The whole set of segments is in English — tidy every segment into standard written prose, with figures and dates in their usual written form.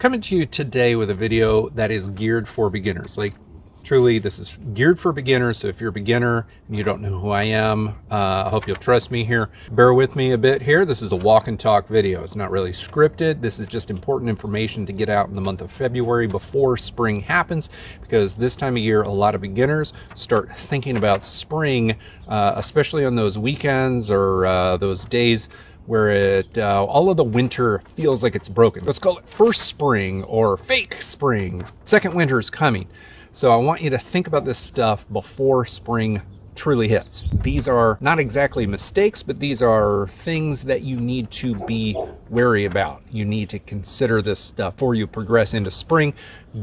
Coming to you today with a video that is geared for beginners. Like, truly, this is geared for beginners. So if you're a beginner and you don't know who I am, I hope you'll trust me here. Bear with me a bit here. This is a walk and talk video. It's not really scripted. This is just important information to get out in the month of February before spring happens, because this time of year, a lot of beginners start thinking about spring, especially on those weekends or those days where all of the winter feels like it's broken. Let's call it first spring or fake spring. Second winter is coming. So I want you to think about this stuff before spring truly hits. These are not exactly mistakes, but these are things that you need to be wary about. You need to consider this stuff before you progress into spring,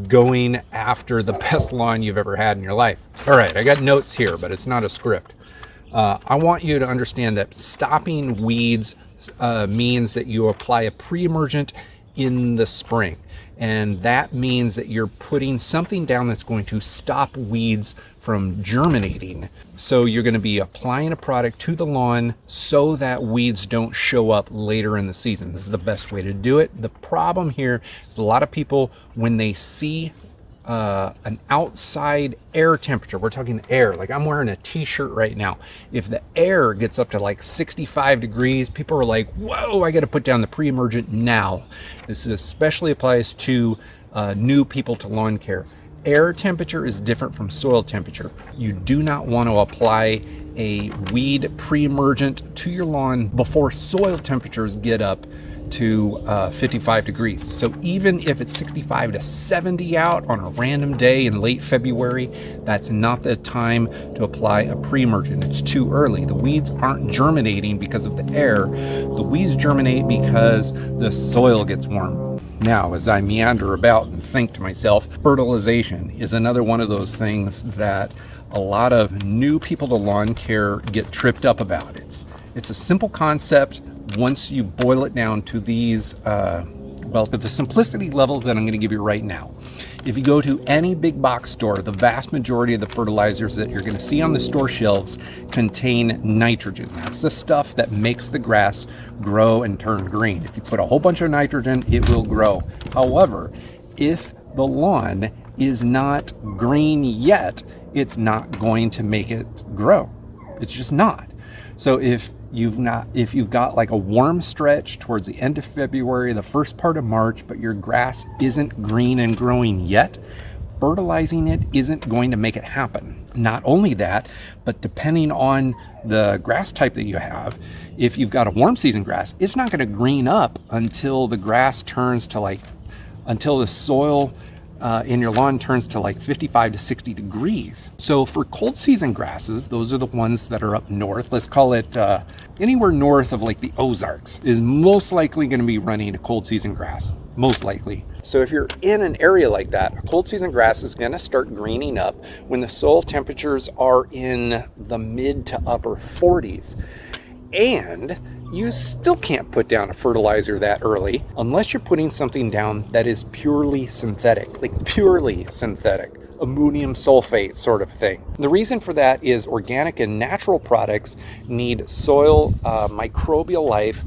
going after the best lawn you've ever had in your life. All right, I got notes here, but it's not a script. I want you to understand that stopping weeds means that you apply a pre-emergent in the spring. And that means that you're putting something down that's going to stop weeds from germinating. So you're going to be applying a product to the lawn so that weeds don't show up later in the season. This is the best way to do it. The problem here is a lot of people, when they see an outside air temperature, we're talking air, like I'm wearing a t-shirt right now. If the air gets up to like 65 degrees, people are like, whoa, I got to put down the pre-emergent now. This especially applies to new people to lawn care. Air temperature is different from soil temperature. You do not want to apply a weed pre-emergent to your lawn before soil temperatures get up to 55 degrees. So even if it's 65 to 70 out on a random day in late February, that's not the time to apply a pre-emergent. It's too early. The weeds aren't germinating because of the air. The weeds germinate because the soil gets warm. Now, as I meander about and think to myself, fertilization is another one of those things that a lot of new people to lawn care get tripped up about. It's a simple concept once you boil it down to these, well, to the simplicity level that I'm going to give you right now. If you go to any big box store, the vast majority of the fertilizers that you're going to see on the store shelves contain nitrogen. That's the stuff that makes the grass grow and turn green. If you put a whole bunch of nitrogen, it will grow. However, if the lawn is not green yet, it's not going to make it grow. It's just not. So if you've got like a warm stretch towards the end of February, the first part of March, but your grass isn't green and growing yet, fertilizing it isn't going to make it happen. Not only that, but depending on the grass type that you have, if you've got a warm season grass, it's not going to green up until the grass turns to until the soil in your lawn turns to like 55 to 60 degrees. So for cold season grasses, those are the ones that are up north. Let's call it anywhere north of like the Ozarks is most likely going to be running a cold season grass, most likely. So if you're in an area like that, a cold season grass is going to start greening up when the soil temperatures are in the mid to upper 40s. And you still can't put down a fertilizer that early unless you're putting something down that is purely synthetic, like purely synthetic, ammonium sulfate sort of thing. The reason for that is organic and natural products need soil microbial life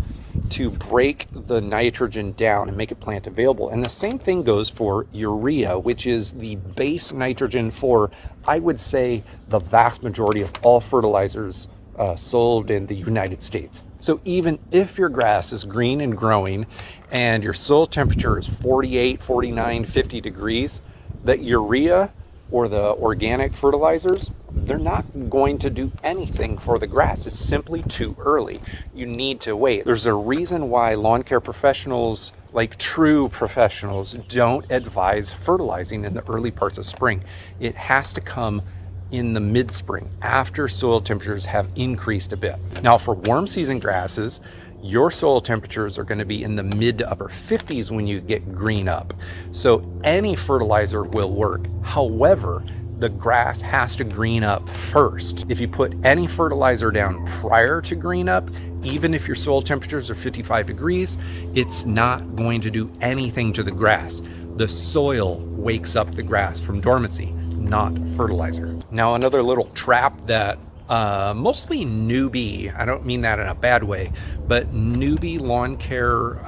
to break the nitrogen down and make it plant available. And the same thing goes for urea, which is the base nitrogen for, I would say, the vast majority of all fertilizers sold in the United States. So even if your grass is green and growing and your soil temperature is 48, 49, 50 degrees, that urea or the organic fertilizers, they're not going to do anything for the grass. It's simply too early. You need to wait. There's a reason why lawn care professionals, like true professionals, don't advise fertilizing in the early parts of spring. It has to come in the mid-spring after soil temperatures have increased a bit. Now for warm season grasses, your soil temperatures are going to be in the mid to upper 50s when you get green up. So any fertilizer will work. However, the grass has to green up first. If you put any fertilizer down prior to green up, even if your soil temperatures are 55 degrees, it's not going to do anything to the grass. The soil wakes up the grass from dormancy, not fertilizer. Now, another little trap that mostly newbie, I don't mean that in a bad way, but newbie lawn care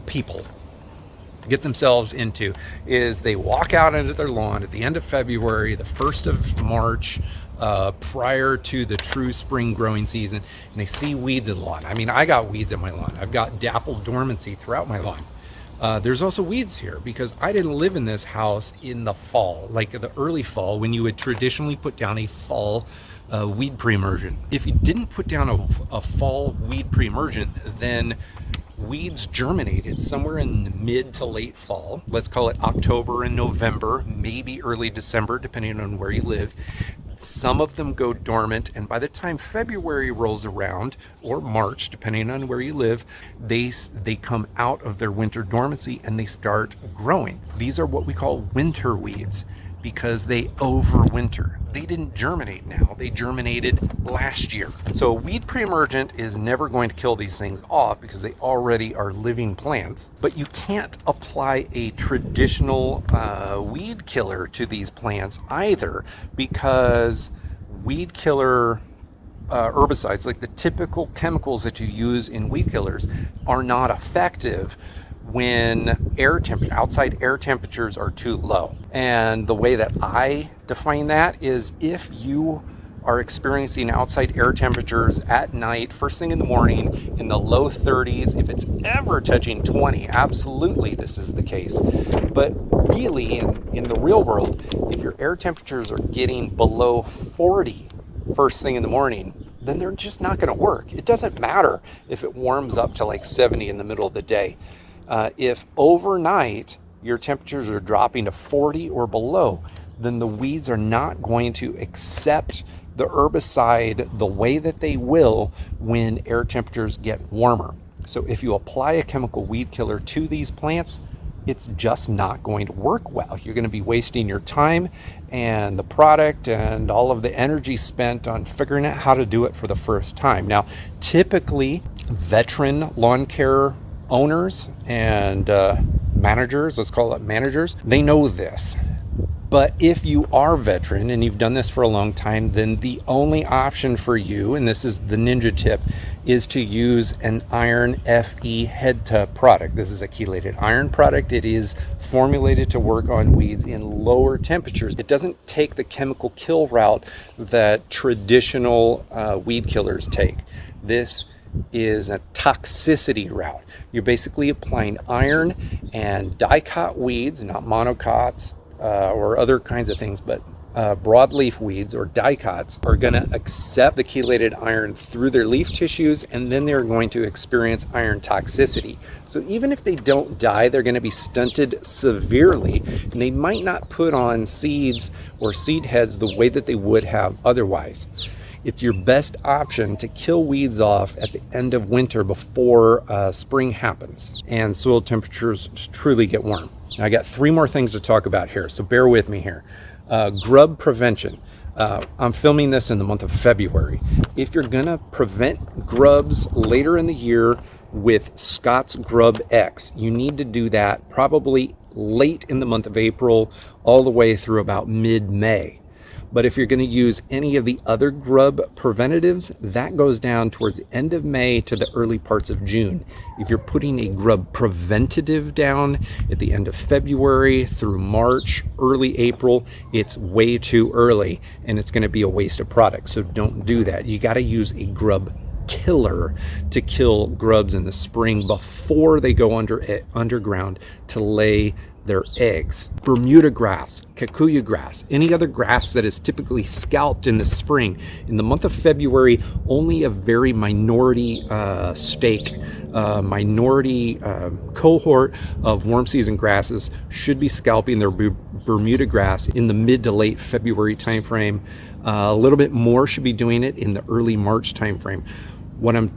people get themselves into is they walk out into their lawn at the end of February, the 1st of March, prior to the true spring growing season, and they see weeds in the lawn. I mean, I got weeds in my lawn. I've got dappled dormancy throughout my lawn. There's also weeds here because I didn't live in this house in the fall, like the early fall, when you would traditionally put down a fall weed pre-emergent. If you didn't put down a fall weed pre-emergent, then weeds germinated somewhere in the mid to late fall. Let's call it October and November, maybe early December, depending on where you live. Some of them go dormant, and by the time February rolls around, or March, depending on where you live, they come out of their winter dormancy and they start growing. These are what we call winter weeds because they overwinter. They didn't germinate now, they germinated last year. So a weed pre-emergent is never going to kill these things off because they already are living plants, but you can't apply a traditional weed killer to these plants either, because weed killer herbicides, like the typical chemicals that you use in weed killers, are not effective when outside air temperatures are too low. And the way that I define that is if you are experiencing outside air temperatures at night, first thing in the morning, in the low 30s, if it's ever touching 20, absolutely this is the case. But really, in the real world, if your air temperatures are getting below 40 first thing in the morning, then they're just not going to work. It doesn't matter if it warms up to like 70 in the middle of the day. If overnight your temperatures are dropping to 40 or below, then the weeds are not going to accept the herbicide the way that they will when air temperatures get warmer. So if you apply a chemical weed killer to these plants, it's just not going to work well. You're going to be wasting your time and the product and all of the energy spent on figuring out how to do it for the first time. Now, typically, veteran lawn care owners and managers, let's call it managers, they know this. But if you are veteran and you've done this for a long time, then the only option for you, and this is the ninja tip, is to use an iron FE head tub product. This is a chelated iron product. It is formulated to work on weeds in lower temperatures. It doesn't take the chemical kill route that traditional weed killers take. This is a toxicity route. You're basically applying iron, and dicot weeds, not monocots or other kinds of things, but broadleaf weeds or dicots are going to accept the chelated iron through their leaf tissues, and then they're going to experience iron toxicity. So even if they don't die, they're going to be stunted severely, and they might not put on seeds or seed heads the way that they would have otherwise. It's your best option to kill weeds off at the end of winter before spring happens and soil temperatures truly get warm. Now, I got 3 more things to talk about here, so bear with me here. Grub prevention. I'm filming this in the month of February. If you're gonna prevent grubs later in the year with Scott's Grub X, you need to do that probably late in the month of April all the way through about mid-May. But if you're going to use any of the other grub preventatives, that goes down towards the end of May to the early parts of June. If you're putting a grub preventative down at the end of February through March, early April, it's way too early and it's going to be a waste of product. So don't do that. You got to use a grub killer to kill grubs in the spring before they go underground to lay their eggs. Bermuda grass, kikuyu grass, any other grass that is typically scalped in the spring. In the month of February, only a very minority cohort of warm season grasses should be scalping their Bermuda grass in the mid to late February timeframe. A little bit more should be doing it in the early March timeframe. What I'm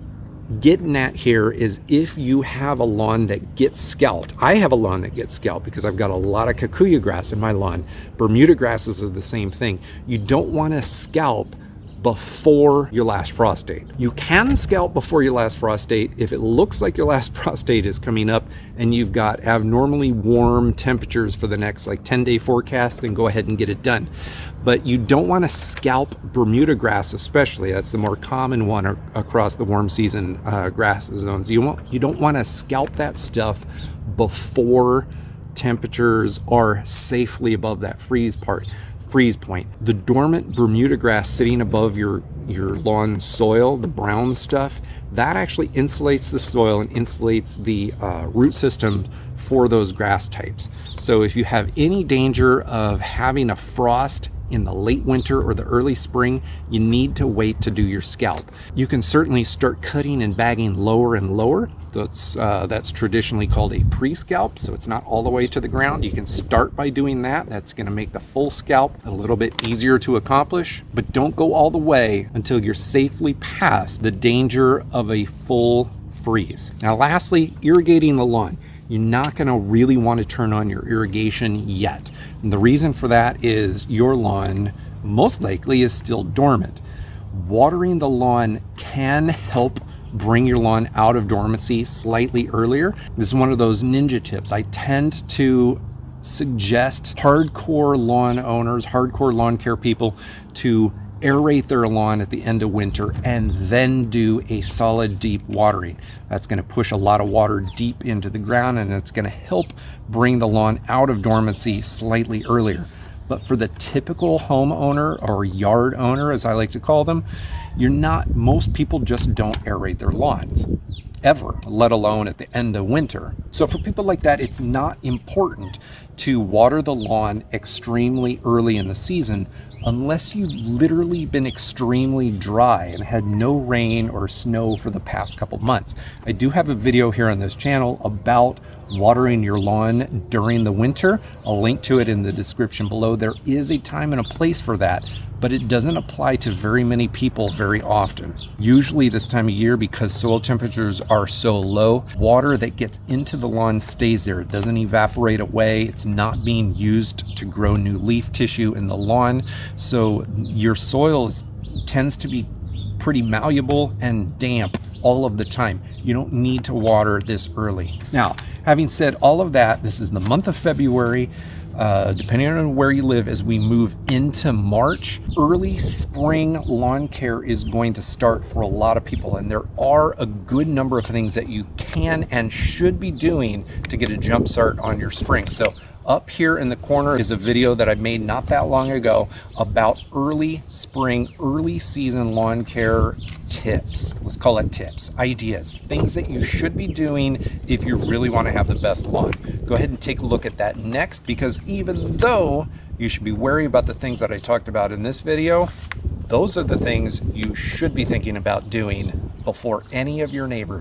getting at here is if you have a lawn that gets scalped, I have a lawn that gets scalped because I've got a lot of kikuyu grass in my lawn. Bermuda grasses are the same thing. You don't want to scalp before your last frost date. You can scalp before your last frost date if it looks like your last frost date is coming up and you've got abnormally warm temperatures for the next 10-day forecast, then go ahead and get it done. But you don't want to scalp Bermuda grass, especially. That's the more common one across the warm season grass zones. You don't want to scalp that stuff before temperatures are safely above that freeze point. The dormant Bermuda grass sitting above your lawn soil, the brown stuff, that actually insulates the soil and insulates the root system for those grass types. So if you have any danger of having a frost in the late winter or the early spring, you need to wait to do your scalp. You can certainly start cutting and bagging lower and lower. That's traditionally called a pre-scalp, so it's not all the way to the ground. You can start by doing that. That's going to make the full scalp a little bit easier to accomplish, but don't go all the way until you're safely past the danger of a full freeze. Now lastly, irrigating the lawn. You're not going to really want to turn on your irrigation yet. And the reason for that is your lawn most likely is still dormant. Watering the lawn can help bring your lawn out of dormancy slightly earlier. This is one of those ninja tips. I tend to suggest hardcore lawn owners, hardcore lawn care people to aerate their lawn at the end of winter and then do a solid deep watering. That's going to push a lot of water deep into the ground, and it's going to help bring the lawn out of dormancy slightly earlier. But for the typical homeowner or yard owner, as I like to call them, most people just don't aerate their lawns ever, let alone at the end of winter. So for people like that, it's not important to water the lawn extremely early in the season unless you've literally been extremely dry and had no rain or snow for the past couple months. I do have a video here on this channel about watering your lawn during the winter. I'll link to it in the description below. There is a time and a place for that, but it doesn't apply to very many people very often. Usually this time of year, because soil temperatures are so low, water that gets into the lawn stays there. It doesn't evaporate away. It's not being used to grow new leaf tissue in the lawn. So your soil tends to be pretty malleable and damp all of the time. You don't need to water this early. Now, having said all of that, this is the month of February. Depending on where you live, as we move into March, early spring lawn care is going to start for a lot of people, and there are a good number of things that you can and should be doing to get a jump start on your spring. So up here in the corner is a video that I made not that long ago about early spring, early season lawn care tips. Let's call it tips, ideas, things that you should be doing if you really want to have the best lawn. Go ahead and take a look at that next, because even though you should be wary about the things that I talked about in this video, those are the things you should be thinking about doing before any of your neighbors.